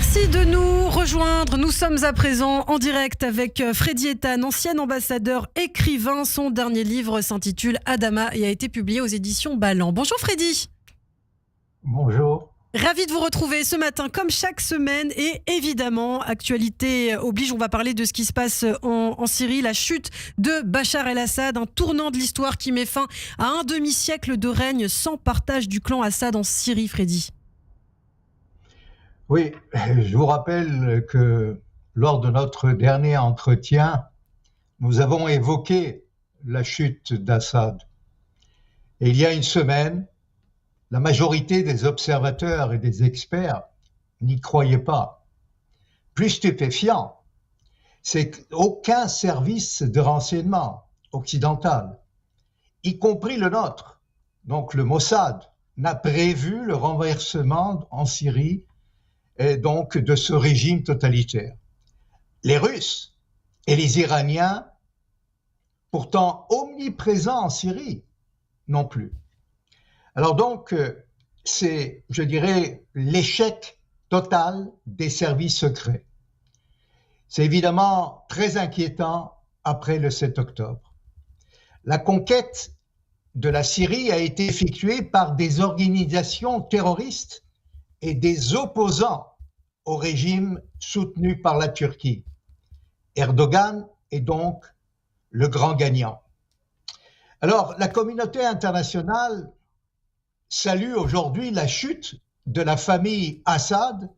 Merci de nous rejoindre. Nous sommes à présent en direct avec Freddy Ethan, ancien ambassadeur écrivain. Son dernier livre s'intitule Adama et a été publié aux éditions Ballant. Bonjour Freddy. Bonjour. Ravi de vous retrouver ce matin comme chaque semaine et évidemment, actualité oblige, on va parler de ce qui se passe en Syrie, la chute de Bachar el-Assad, un tournant de l'histoire qui met fin à un demi-siècle de règne sans partage du clan Assad en Syrie, Freddy. Oui, je vous rappelle que lors de notre dernier entretien, nous avons évoqué la chute d'Assad. Et il y a une semaine, la majorité des observateurs et des experts n'y croyaient pas. Plus stupéfiant, c'est qu'aucun service de renseignement occidental, y compris le nôtre, donc le Mossad, n'a prévu le renversement en Syrie et donc de ce régime totalitaire. Les Russes et les Iraniens, pourtant omniprésents en Syrie, non plus. Alors donc, c'est, je dirais, l'échec total des services secrets. C'est évidemment très inquiétant après le 7 octobre. La conquête de la Syrie a été effectuée par des organisations terroristes et des opposants au régime soutenu par la Turquie. Erdogan est donc le grand gagnant. Alors, la communauté internationale salue aujourd'hui la chute de la famille Assad,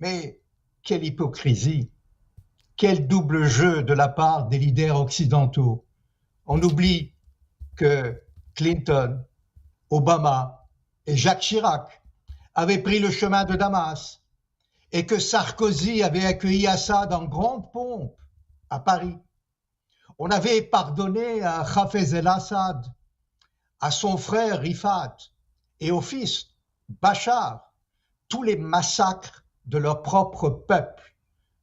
mais quelle hypocrisie, quel double jeu de la part des leaders occidentaux. On oublie que Clinton, Obama et Jacques Chirac avaient pris le chemin de Damas et que Sarkozy avait accueilli Assad en grande pompe à Paris. On avait pardonné à Hafez el-Assad, à son frère Rifat et au fils Bachar tous les massacres de leur propre peuple,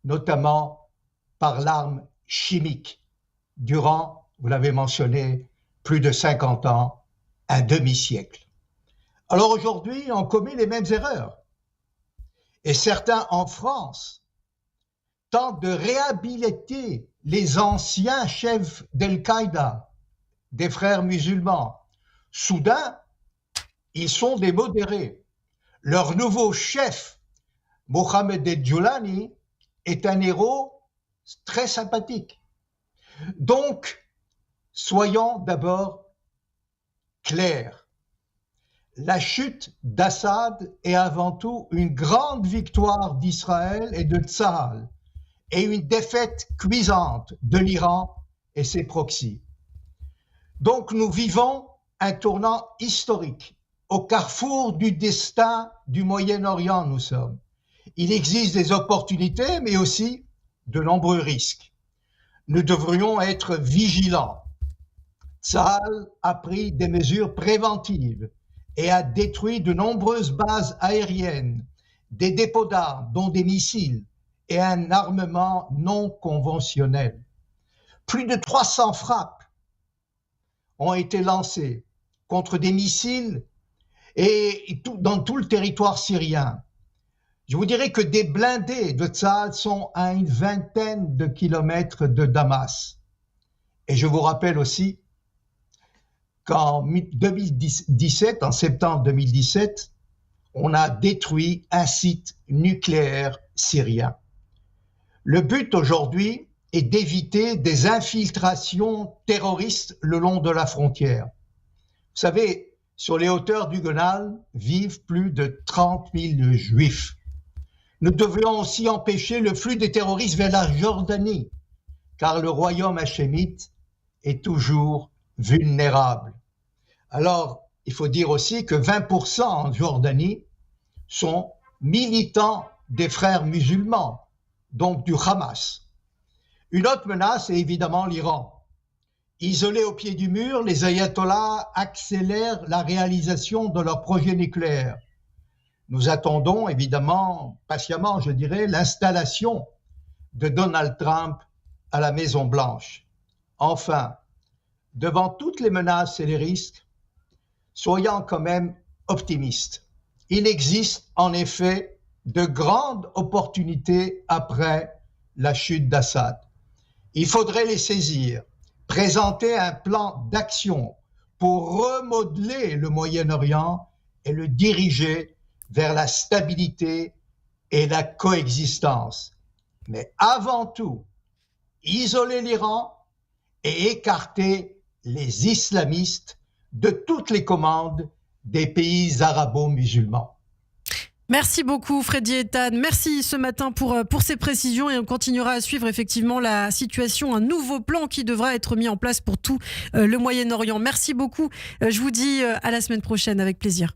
notamment par l'arme chimique, durant, vous l'avez mentionné, plus de 50 ans, un demi-siècle. Alors aujourd'hui, on commet les mêmes erreurs. Et certains en France tentent de réhabiliter les anciens chefs d'Al-Qaïda, des frères musulmans. Soudain, ils sont des modérés. Leur nouveau chef, Mohamed El-Djoulani, est un héros très sympathique. Donc, soyons d'abord clairs. La chute d'Assad est avant tout une grande victoire d'Israël et de Tsahal et une défaite cuisante de l'Iran et ses proxys. Donc nous vivons un tournant historique. Au carrefour du destin du Moyen-Orient, nous sommes. Il existe des opportunités, mais aussi de nombreux risques. Nous devrions être vigilants. Tsahal a pris des mesures préventives et a détruit de nombreuses bases aériennes, des dépôts d'armes, dont des missiles, et un armement non conventionnel. Plus de 300 frappes ont été lancées contre des missiles et dans tout le territoire syrien. Je vous dirais que des blindés de Tsahal sont à une vingtaine de kilomètres de Damas. Et je vous rappelle aussi qu'en 2017, en septembre 2017, on a détruit un site nucléaire syrien. Le but aujourd'hui est d'éviter des infiltrations terroristes le long de la frontière. Vous savez, sur les hauteurs du Golan vivent plus de 30 000 juifs. Nous devons aussi empêcher le flux des terroristes vers la Jordanie, car le royaume hachémite est toujours vulnérables. Alors, il faut dire aussi que 20% en Jordanie sont militants des frères musulmans, donc du Hamas. Une autre menace est évidemment l'Iran. Isolés au pied du mur, les ayatollahs accélèrent la réalisation de leur projet nucléaire. Nous attendons évidemment, patiemment je dirais, l'installation de Donald Trump à la Maison-Blanche. Enfin, devant toutes les menaces et les risques, soyons quand même optimistes. Il existe en effet de grandes opportunités après la chute d'Assad. Il faudrait les saisir, présenter un plan d'action pour remodeler le Moyen-Orient et le diriger vers la stabilité et la coexistence. Mais avant tout, isoler l'Iran et écarter les islamistes de toutes les commandes des pays arabo-musulmans. Merci beaucoup Freddy Ethan, merci ce matin pour ces précisions et on continuera à suivre effectivement la situation, un nouveau plan qui devra être mis en place pour tout le Moyen-Orient. Merci beaucoup, je vous dis à la semaine prochaine avec plaisir.